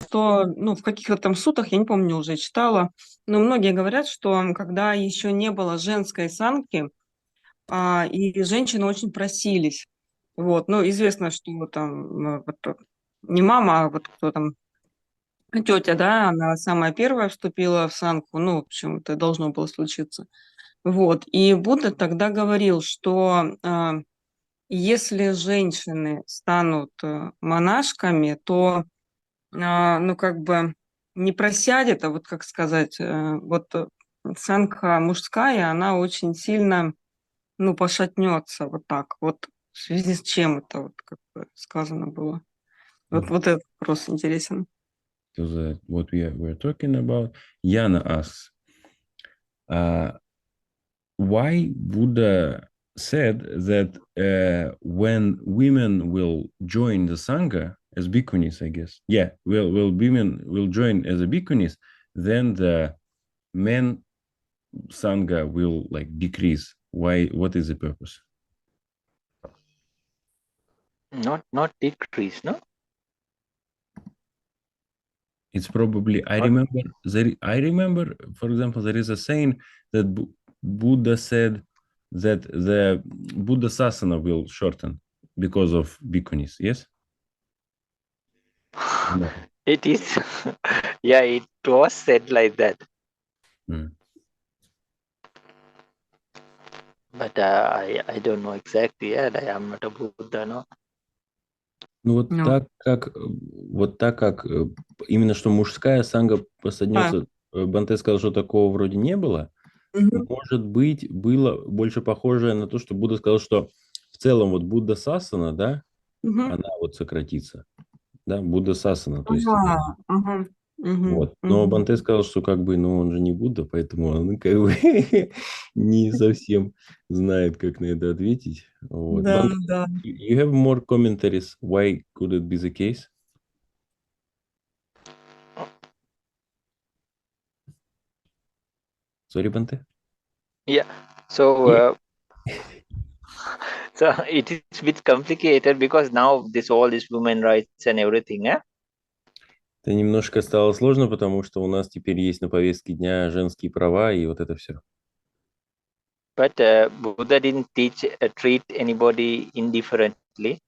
что, ну, в каких-то там сутах, я не помню, уже читала, но многие говорят, что когда еще не было женской санки, и женщины очень просились. Вот, ну, известно, что вот там не мама, а вот кто там, тетя, да, она самая первая вступила в санку, ну, в общем, это должно было случиться. Вот, и Будда тогда говорил, что если женщины станут монашками, то, ну, как бы не просядет, а вот, как сказать, сангха мужская, она очень сильно, ну, пошатнется вот так вот. В связи с чем это вот как бы сказано было? Вот этот вопрос интересен. So that what we're talking about, Yana asks, why Buddha said that when women will join the sangha as bhikkhunis, I guess, yeah, will women will join as a bhikkhunis, then the men sangha will like decrease. Why? What is the purpose? Not decrease, no? It's probably I remember, for example, there is a saying that Buddha said that the Buddha sasana will shorten because of bhikkhunis. Yes. No. It is, yeah, it was said like that. But I don't know exactly. Yeah, I am not a Buddha, no. Ну Ну, вот так как именно что мужская санга посаднется, Банте сказал, что такого вроде не было. мгм, Может быть, было больше похожее на то, что Будда сказал, что в целом вот Будда сасана, да, мгм. она вот сократится, да, Будда сасана, то есть Ага, мгм, вот. Но мгм. Банте сказал, что как бы, ну, он же не Будда, поэтому он как бы не совсем знает, как на это ответить. Вот. Да, Банте, да. you have more commentaries. Why could it be the case? Sorry, Банте? Yeah. So Yeah. so it is a bit complicated because now this all this women rights and everything, yeah. Это немножко стало сложно, потому что у нас теперь есть на повестке дня женские права и вот это все. But Buddha didn't treat anybody indifferently.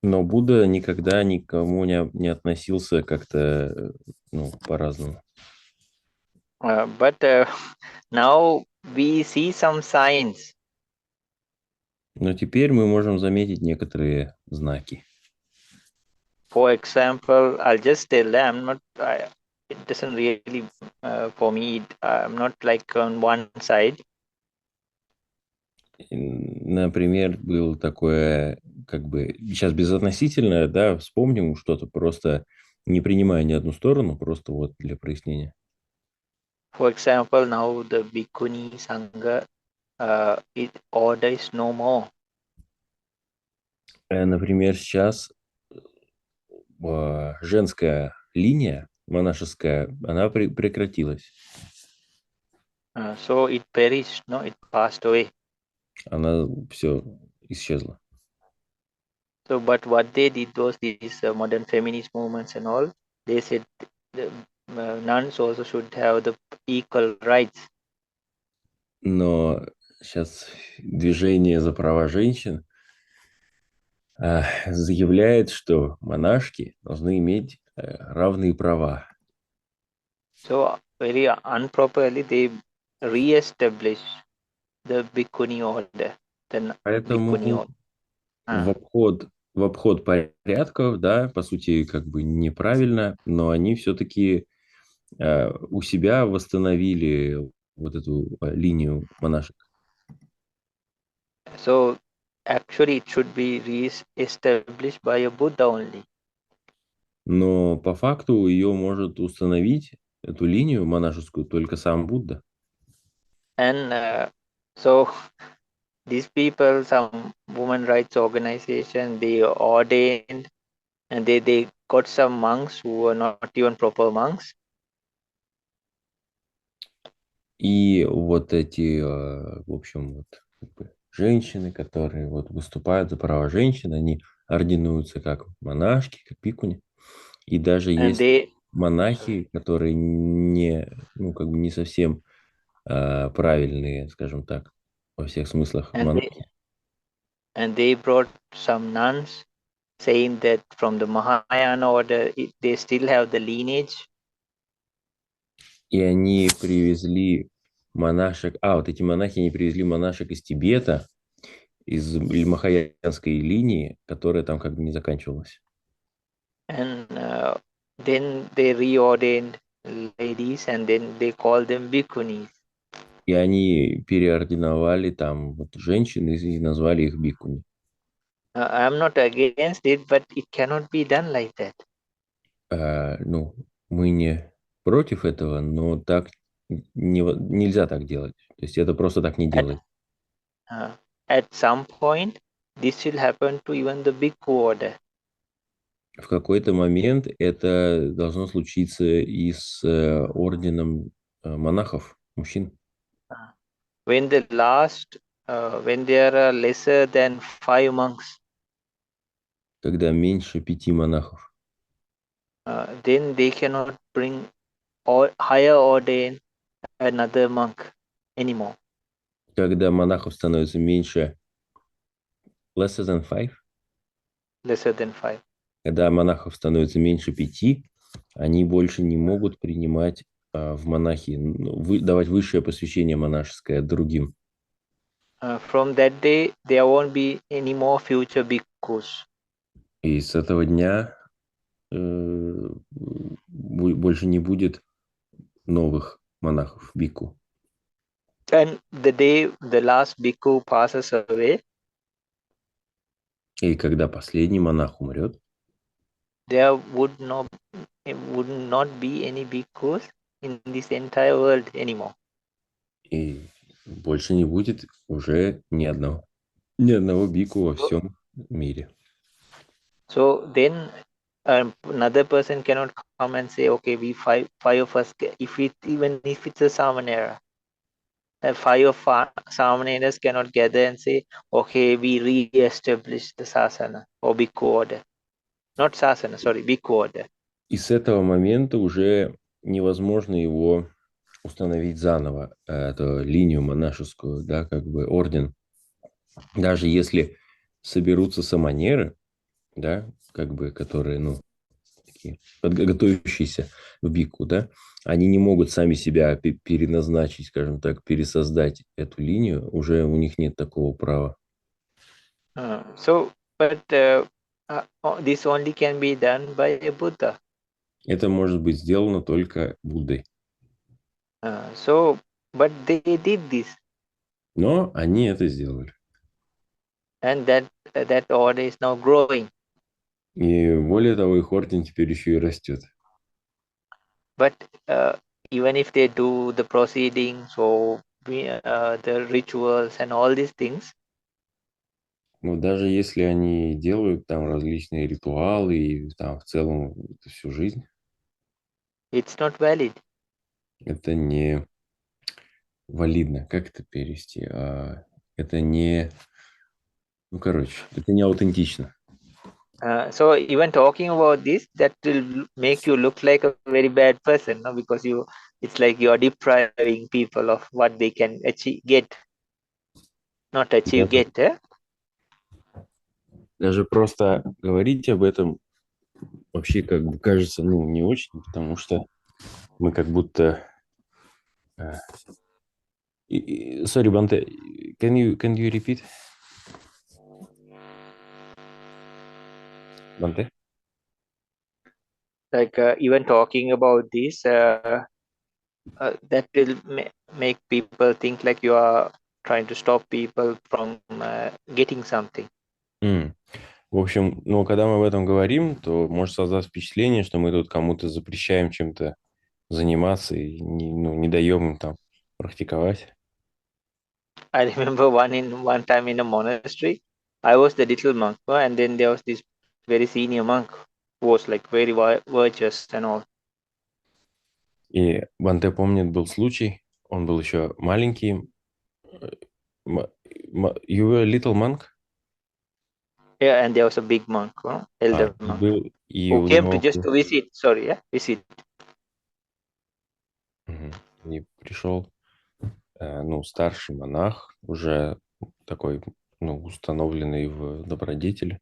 Но Будда никогда никому не относился как-то, ну, по-разному. But now we see some signs. Но теперь мы можем заметить некоторые знаки. For example, I'll just tell them, it doesn't really, for me, I'm not like on one side. Например, было такое, как бы, сейчас безотносительное, да, вспомним что-то, просто не принимая ни одну сторону, просто вот для прояснения. For example, now the Bhikkhuni Sangha, order is no more. Например, сейчас женская линия монашеская, она прекратилась. So it perished, no, it passed away. Она все исчезла. So, but what they did was these modern feminist movements and all, they said the nuns also should have the equal rights. Но сейчас движение за права женщин заявляет, что монашки должны иметь равные права. So very improperly they re-establish the Bhikkhuni order. The Bhikkhuni Поэтому order. в обход порядков, да, по сути, как бы неправильно, но они все-таки у себя восстановили вот эту линию монашек. So actually it should be re-established by a Buddha only. Но по факту ее может установить, эту линию монашескую, только сам Будда. And so these people, some women rights organization, they ordained and they got some monks who were not even proper monks. И вот эти, в общем, вот, как бы, женщины, которые вот выступают за права женщин, они ординуются как монашки, как бикуни. И даже And есть they, монахи, которые не, ну, как бы не совсем правильные, скажем так, во всех смыслах and they, монахи. and they brought some nuns saying that from the Mahayana order, they still have the lineage. И они привезли монашек, вот эти монахи, они привезли монашек из Тибета, из махаянской линии, которая там как бы не заканчивалась. And then they reordained ladies and then they called them bhikkhunis. И они переординовали там вот женщин и назвали их биккуни. I'm not against it, but it cannot be done like that. Ну, мы не против этого, но так нельзя так делать. То есть это просто так не At, делает. at some point, this will happen to even the bhikkhu order. В какой-то момент это должно случиться и с орденом монахов, мужчин. When the last, when there are lesser than 5 monks, Когда меньше 5 монахов, then they cannot bring or higher ordain another monk anymore. когда монахов становится меньше, lesser than 5, Lesser than 5. когда монахов становится меньше 5, они больше не могут принимать в монахи, давать высшее посвящение монашеское другим. From that day, there won't be any more future bhikkhus. И с этого дня больше не будет новых монахов, бикку. And the day the last bhikkhu passes away, И когда последний монах умрет, there would not be any bhikkhus in this entire world anymore. и больше не будет уже ни одного бикку во всем мире. So then another person cannot come and say, okay, we five of us, even if it's a Samanera, 5 of Samaneras cannot gather and say, okay, we re-establish the Sasana or Bhikkhu order. Not Sasana, sorry, Bhikkhu order. И с этого момента уже невозможно его установить заново, эту линию монашескую, да, как бы орден. Даже если соберутся саманеры, да, как бы, которые, ну, такие готовящиеся в бикку, да, они не могут сами себя переназначить, скажем так, пересоздать эту линию, уже у них нет такого права. But this only can be done by a Buddha. Это может быть сделано только Буддой. But they did this. Но они это сделали. And that order is now growing. И более того, их орден теперь еще и растет. But even if they do the proceedings or the rituals and all these things, Но даже если они делают там различные ритуалы и там в целом всю жизнь, it's not valid. это не валидно. Как это перевести? Это не... Ну, короче, это не аутентично. So even talking about this, that will make you look like a very bad person, no? Because it's like you are depriving people of what they can get. Даже просто говорить об этом вообще как бы кажется, ну, не очень, потому что мы как будто... Sorry, Bante, can you repeat? Bante? Like even talking about this, that will make people think like you are trying to stop people from getting something. В общем, ну, когда мы об этом говорим, то может создаться впечатление, что мы тут кому-то запрещаем чем-то заниматься и не даем им там практиковать. I remember one time in a monastery, I was the little monk, and then there was this very senior monk who was like very virtuous and all. И Банте помнит, был случай, он был еще маленький. You were a little monk? Yeah, and there was a big monk, elder monk. Был И who у came to него just to visit. Sorry, yeah, visit. и пришел, ну, старший монах, уже такой, ну, установленный в добродетели.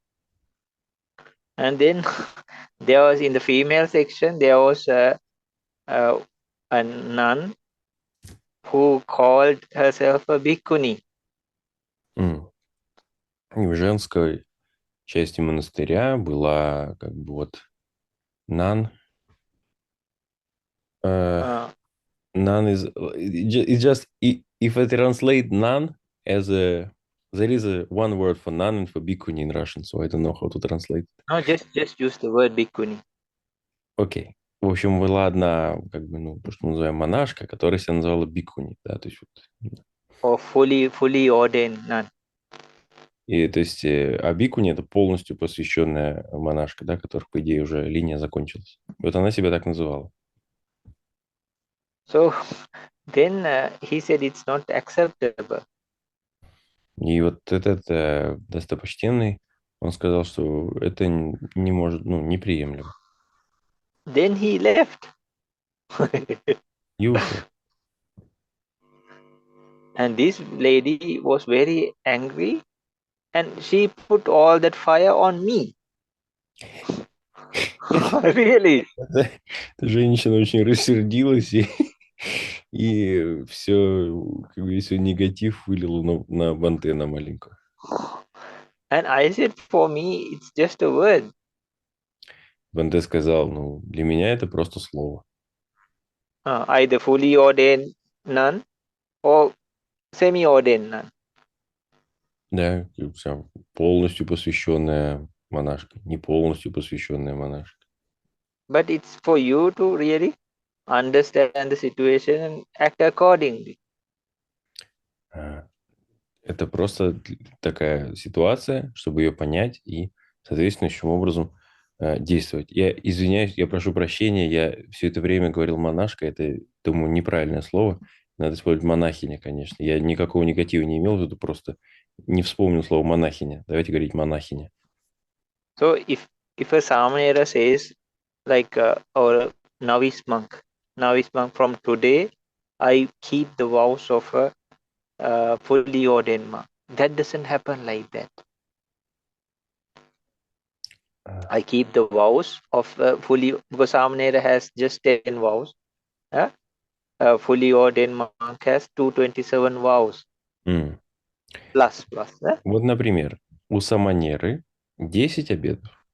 And then there was in the female section there was a nun who called herself a bhikkhuni. М. И в женской части монастыря была как бы вот нан. None is it's just if I translate none as a there is a one word for none and for bhikkhuni in Russian, so I don't know how to translate. No, just use the word bhikkhuni. Окей. В общем, была одна, как бы, ну, то, что мы называем монашка, которая себя называла бикуни, да, то есть вот. Or fully ordained nun. И то есть, а бикуни это полностью посвященная монашка, да, которых, по идее, уже линия закончилась. Вот она себя так называла. So then he said it's not acceptable. И вот этот достопочтенный, он сказал, что это не может, ну, неприемлемо. Then he left. И ушел. And this lady was very angry and she put all that fire on me. Really? Эта женщина очень рассердилась и все, как бы, весь свой негатив вылила на Банте, на маленькую. And I said, for me, it's just a word. Банте сказал, ну, для меня это просто слово. Either fully ordained nun or semi-ordained nun. Да, вся полностью посвященная монашка, не полностью посвященная монашка. But it's for you to really understand the situation and act accordingly. Это просто такая ситуация, чтобы ее понять и соответствующим образом действовать. Я извиняюсь, я прошу прощения, я все это время говорил монашка, это, думаю, неправильное слово. Надо использовать монахиня, конечно. Я никакого негатива не имел в виду, просто не вспомнил слово монахиня. Давайте говорить монахиня. So if a Samanera says like or a novice monk from today, I keep the vows of a fully ordained monk. That doesn't happen like that. I keep the vows of fully, because Samanera has just 10 vows. A fully ordained monk has 227 vows. Plus. Вот, например, у саманеры 10 обетов,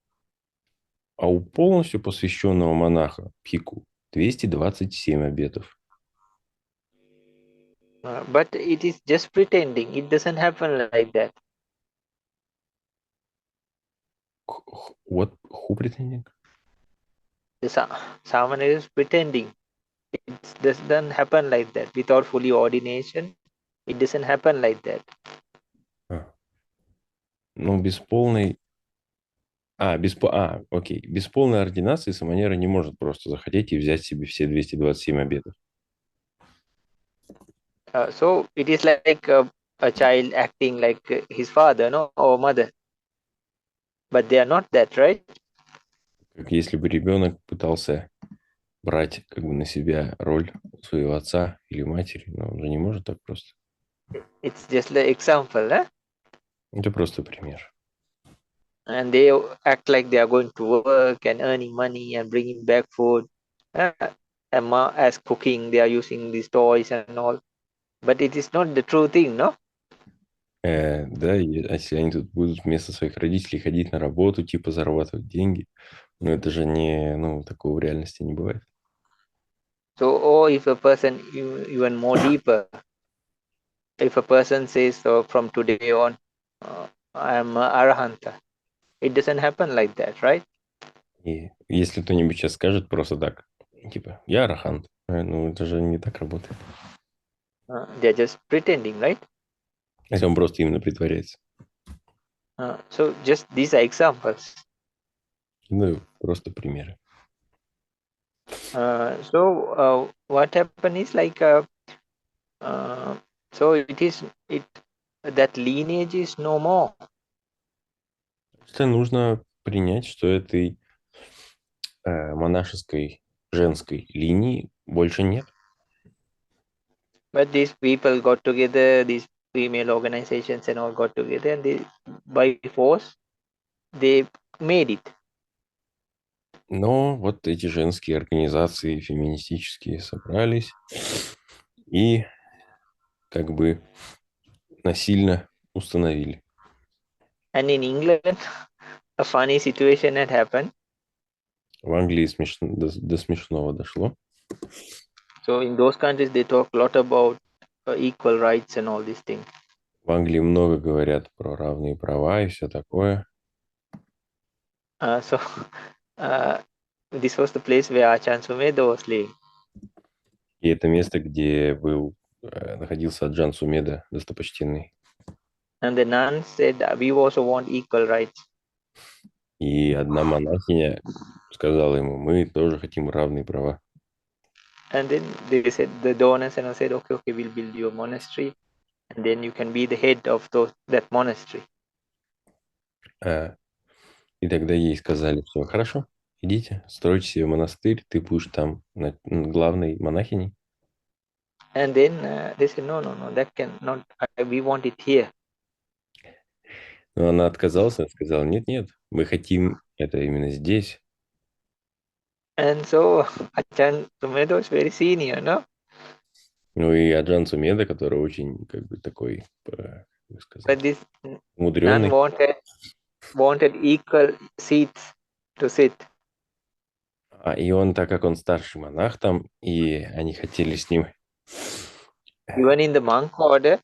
а у полностью посвященного монаха Пхику 227 обетов. But it is just pretending. It doesn't happen like that. What? Who pretending? The Samanera is pretending. It doesn't happen like that. Without fully ordination, it doesn't happen like that. Ну, без полной... окей. Без полной ординации саманера не может просто захотеть и взять себе все 227 обетов. So it is like a child acting like his father, no, or mother. But they are not that, right? Как если бы ребенок пытался брать как бы на себя роль своего отца или матери, но он же не может так просто. It's just the example, huh? Это просто пример. And they act like they are going to work and earning money and bringing back food. And as cooking, they are using these toys and all. But it is not the true thing, no? Да, если они тут будут вместо своих родителей ходить на работу, типа зарабатывать деньги, но это же не, ну, такого в реальности не бывает. So, or if a person, even more deeper, if a person says, so from today on, I am Arahanta, it doesn't happen like that, right? И если кто-нибудь сейчас скажет просто так, типа, я арахант, ну, это же не так работает. They're just pretending, right? Если он просто именно притворяется. So, just these are examples. Ну, просто примеры. So, what happened is like, so that lineage is no more. Это нужно принять, что этой монашеской женской линии больше нет. But these people got together, these female organizations and all got together, and they, by force, they made it. Но вот эти женские организации феминистические собрались и как бы насильно установили. And in England, a funny situation had happened. В Англии до смешного дошло. So in those countries, they talk a lot about equal rights and all these things. В Англии много говорят про равные права и все такое. So this was the place where Achan Sumedho was living. И это место, где находился Аджан Сумеда, достопочтенный. And the nuns said, we also want equal rights. И одна монахиня сказала ему, мы тоже хотим равные права. And then they said, the donors and I said, okay, we'll build you a monastery, and then you can be the head of that monastery. И тогда ей сказали, все, хорошо, идите, стройте себе монастырь, ты будешь там главной монахиней. And then they said, no, that can not, we want it here. Но она отказалась, она сказала, нет, мы хотим это именно здесь. And so Achan Sumedho is very senior, no? Ну и Аджан Сумеда, который очень как бы такой, как сказать, But this мудрёный. nun wanted equal seats to sit. И он, так как он старший монах там, и они хотели с ним. Even in the monk order,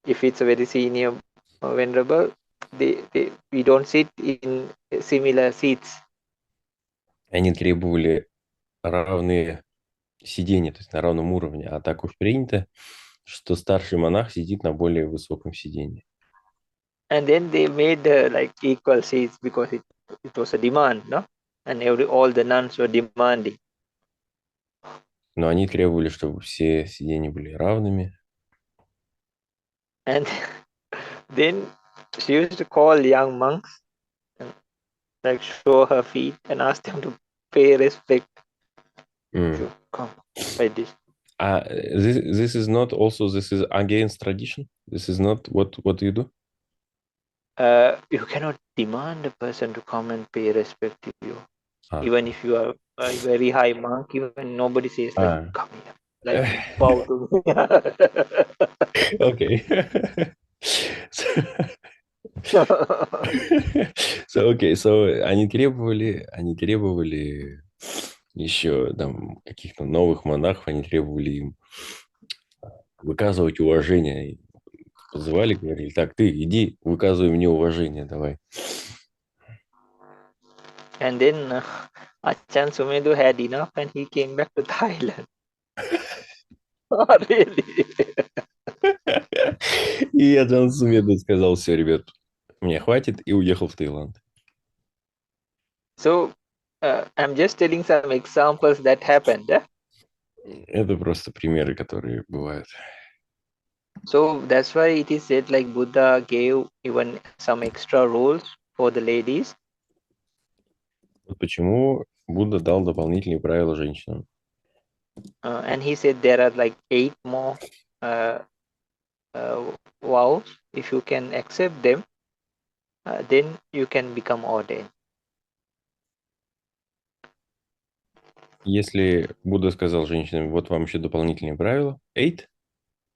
if it's a very senior venerable, we don't sit in similar seats. Они требовали равные сидения, то есть на равном уровне. А так уж принято, что старший монах сидит на более высоком сидении. And then they made like equal seats because it was a demand, no? And all the nuns were demanding. Но они требовали, чтобы все сидения были равными. And then she used to call young monks and like show her feet and ask them to pay respect. To come like this. This is not also, this is against tradition? This is not what you do? You cannot demand a person to come and pay respect to you. Even if you are a very high monk, even nobody says like, come here, like bow to me. Okay. So они требовали еще там каких-то новых монахов, они требовали им выказывать уважение. Позывали, говорили, так, ты иди, выказывай мне уважение, давай. And then Achan Sumedho had enough and he came back to Thailand. Oh, really? И Аджан Сумеда сказал, все, ребят, мне хватит, и уехал в Таиланд. So, I'm just telling some examples that happened. Это просто примеры, которые бывают. So, that's why it is said like Buddha gave even some extra rules for the ladies. Вот почему Будда дал дополнительные правила женщинам. And he said there are like 8 more vows. If you can accept them, then you can become ordained. Если Будда сказал женщинам, вот вам еще дополнительные правила, 8?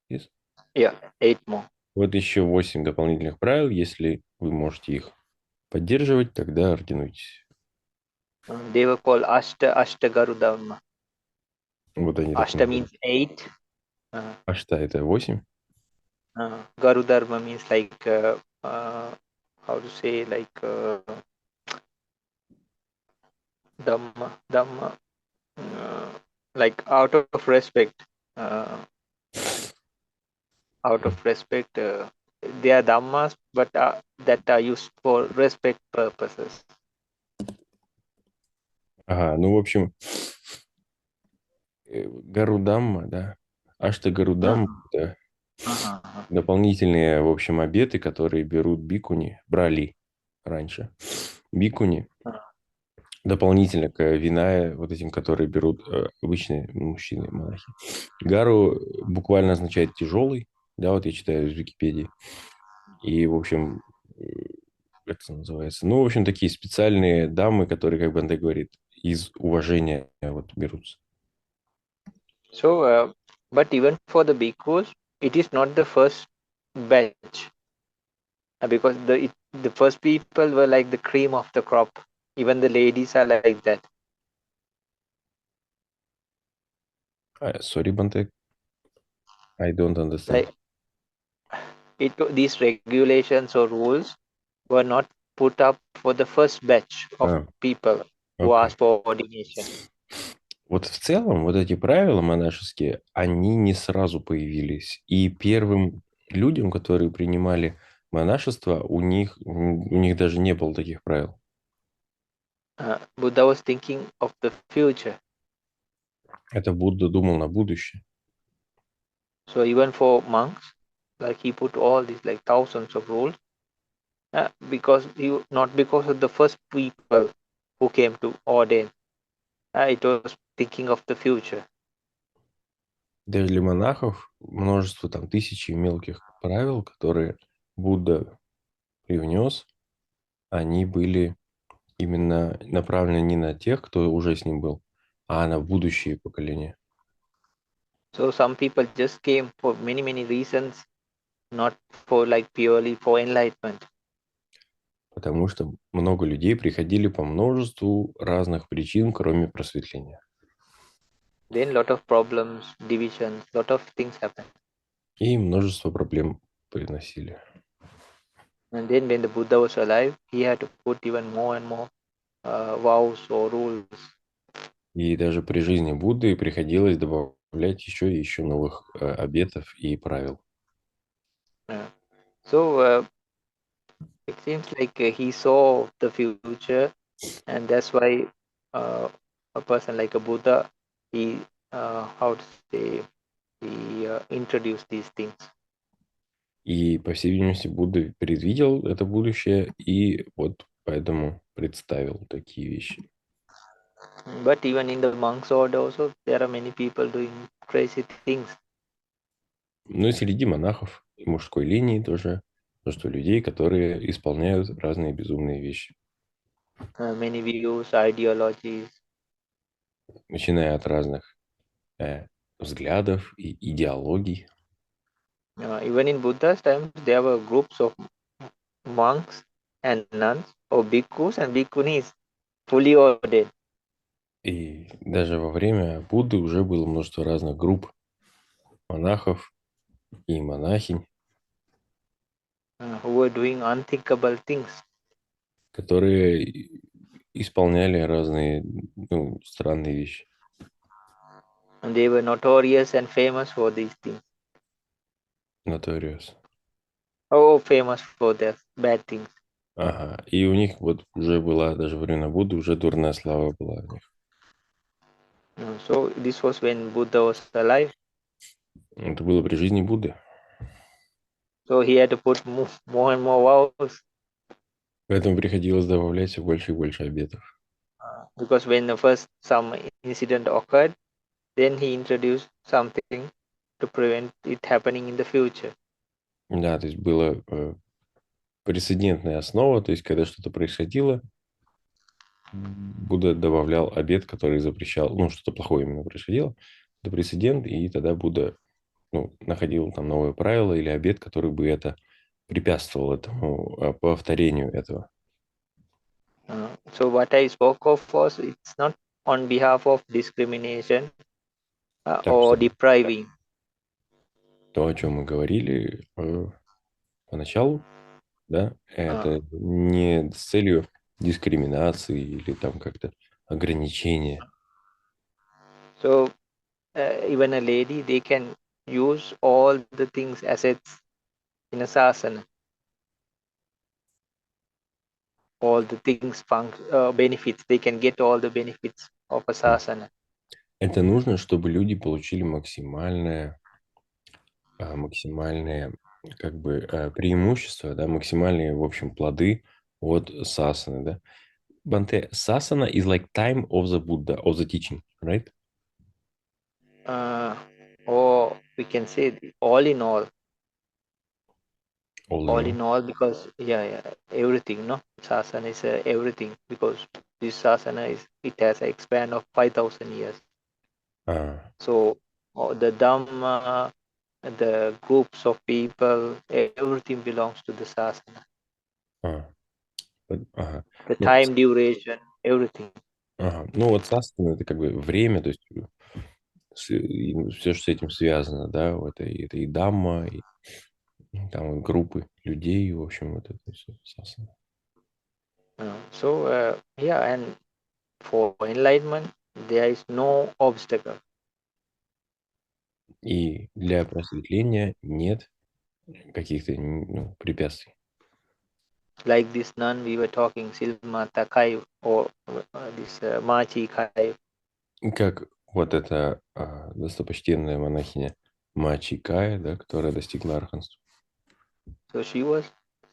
Yes? Yeah, 8 more. Вот еще 8 дополнительных правил, если вы можете их поддерживать, тогда ординуйтесь. They were called Ashta Garudharma. Вот они Ashta means 8. Ашта это 8. Garudharma means like how to say, like Dhamma, like out of respect. Out of respect, they are dhammas, but that are used for respect purposes. Ага, ну, в общем, Гарудамма, да. Ашта Гарудамма – это дополнительные, в общем, обеты, которые берут бикуни, брали раньше. Бикуни дополнительно к вина, вот этим, которые берут обычные мужчины, монахи. Гару буквально означает тяжелый, да, вот я читаю из Википедии. И, в общем, как это называется? Ну, в общем, такие специальные дамы, которые, как Бенде говорит, из уважения вот берутся. So, but even for the bhikkhus, it is not the first batch, because the first people were like the cream of the crop. Even the ladies are like that. Sorry, Бенде, I don't understand. These regulations or rules were not put up for the first batch of people who asked for ordination. Вот в целом вот эти правила монашеские, они не сразу появились. И первым людям, которые принимали монашество, у них даже не было таких правил. Buddha was thinking of the future. Это Будда думал на будущее. So even for monks, like he put all these like thousands of rules, not because of the first people who came to ordain. It was thinking of the future. Даже для монахов множество, там, тысячи мелких правил, которые Будда привнес, они были именно направлены не на тех, кто уже с ним был, а на будущие поколения. So some people just came for many, many reasons, not for like purely for enlightenment. Потому что много людей приходили по множеству разных причин, кроме просветления. Then lot of problems, divisions, lot of things happen. И множество проблем приносили. And then when the Buddha was alive, he had to put even more and more vows or rules. И даже при жизни Будды приходилось добавлять еще и еще новых обетов и правил. So it seems like he saw the future, and that's why a person like a Buddha, he introduced these things. И, по всей видимости, Будда предвидел это будущее и вот поэтому представил такие вещи. But even in the monks order also, there are many people doing crazy things. Ну и среди монахов и мужской линии тоже множество людей, которые исполняют разные безумные вещи. Many views, ideologies. Начиная от разных взглядов и идеологий. Even in Buddha's time, there were groups of monks and nuns, or bhikkhus and bhikkhunis, fully ordained. И даже во время Будды уже было множество разных групп монахов и монахинь, who were doing unthinkable things. которые исполняли разные странные вещи. And they were notorious and famous for these things. Notorious. Oh, famous for their bad things. Ага. И у них вот уже была, даже во время Будды, уже дурная слава была у них. So this was when Buddha was alive. Это было при жизни Будды. So he had to put more and more vows. Поэтому приходилось добавлять все больше и больше обетов. Because when some incident occurred, then he introduced something to prevent it happening in the future. Да, то есть была прецедентная основа, то есть когда что-то происходило, Будда добавлял обет, который запрещал, что-то плохое именно происходило, это прецедент, и тогда Будда находил там новые правила или обет, который бы это препятствовал этому повторению этого. So what I spoke of was, it's not on behalf of discrimination or depriving. То, о чем мы говорили поначалу, да, это не с целью дискриминации или там как-то ограничения. So even a lady, they can use all the things, assets in a sasana. All the things, benefits, they can get all the benefits of a sasana. Это нужно, чтобы люди получили максимальное как бы преимущество, да, максимальные, в общем, плоды от сасаны, да. Bante, sasana is like time of the Buddha, of the teaching, right? Or we can say all in all. All in all. Because everything, no, sasana is everything, because this sasana it has a span of 5,000 years. So the dhamma, the groups of people, everything belongs to the sasana. The time duration, everything. Ну вот сасана это как бы время, то есть все, что с этим связано, да, вот это и дамма, и там и группы людей, в общем, вот это все сасана. So and for enlightenment, there is no obstacle. И для просветления нет каких-то препятствий. Like this nun we were talking, Silmata Kai, or this Machi Kai. Как вот эта достопочтенная монахиня Мачи Кая, да, которая достигла арханства. So she was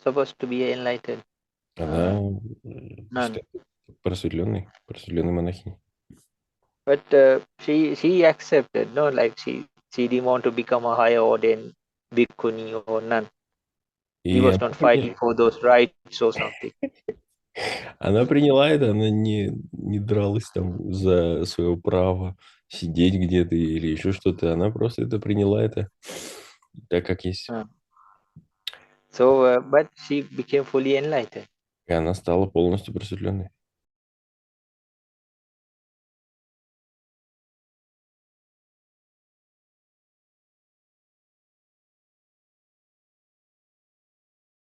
supposed to be enlightened. Она Nun. просветленной монахиней. But she accepted, no, like she didn't want to become a higher ordained bhikkhuni or nun. He was not fighting for those rights or something. Она приняла это, она не дралась там за свое право сидеть где-то или еще что-то. Она просто это приняла это так, как есть. So, but she became fully enlightened. И она стала полностью просветленной.